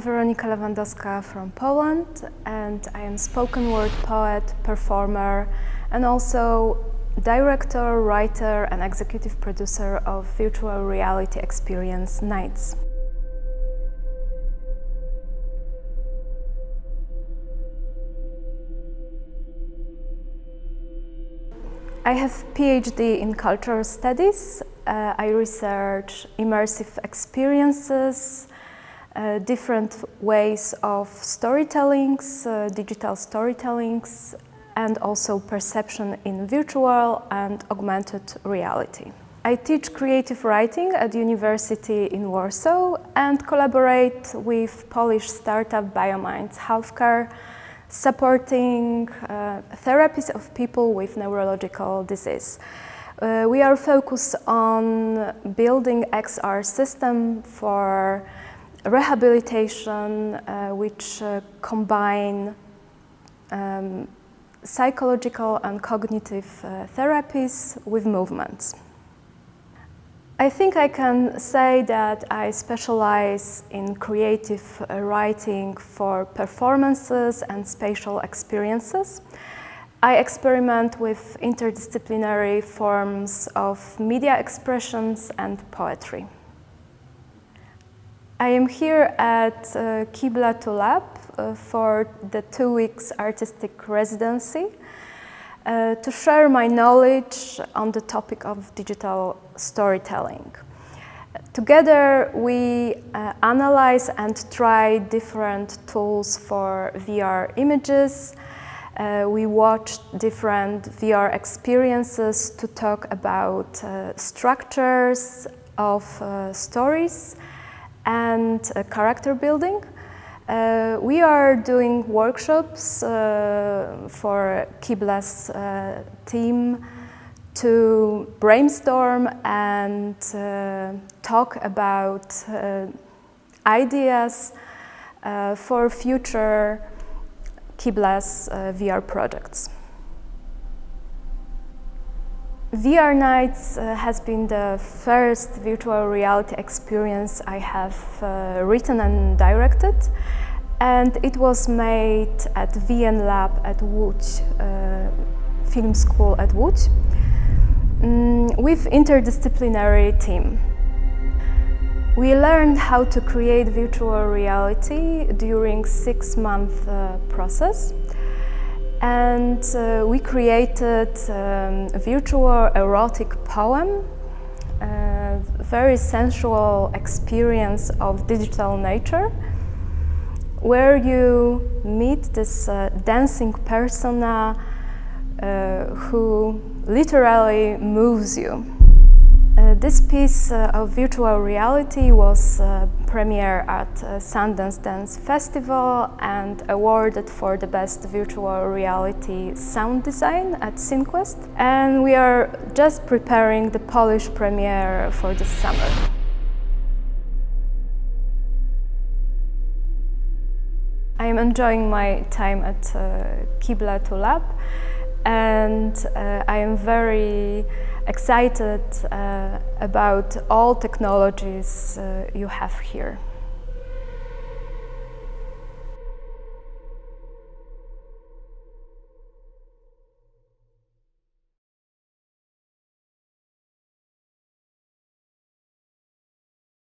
Weronika Lewandowska from Poland, and I am spoken word poet, performer, and also director, writer, and executive producer of virtual reality experience Nights. I have PhD in cultural studies. I research immersive experiences, different ways of storytellings, digital storytellings, and also perception in virtual and augmented reality. I teach creative writing at university in Warsaw and collaborate with Polish startup BioMinds Healthcare, supporting therapies of people with neurological disease. We are focused on building XR system for rehabilitation, which combine psychological and cognitive therapies with movements. I think I can say that I specialize in creative writing for performances and spatial experiences. I experiment with interdisciplinary forms of media expressions and poetry. I am here at KIBLA2LAB for the 2 weeks artistic residency to share my knowledge on the topic of digital storytelling. Together we analyze and try different tools for VR images. We watched different VR experiences to talk about structures of stories and character building. We are doing workshops for KIBLA's team to brainstorm and talk about ideas for future KIBLA's VR projects. VR Nights has been the first virtual reality experience I have written and directed, and it was made at VN Lab at Łódź, film school at Łódź, with interdisciplinary team. We learned how to create virtual reality during 6-month process. And we created a virtual erotic poem, a very sensual experience of digital nature, where you meet this dancing persona who literally moves you. This piece of virtual reality was premiered at Sundance Dance Festival and awarded for the best virtual reality sound design at Synquest. And we are just preparing the Polish premiere for this summer. I am enjoying my time at KIBLA2LAB, and I am very excited about all technologies you have here.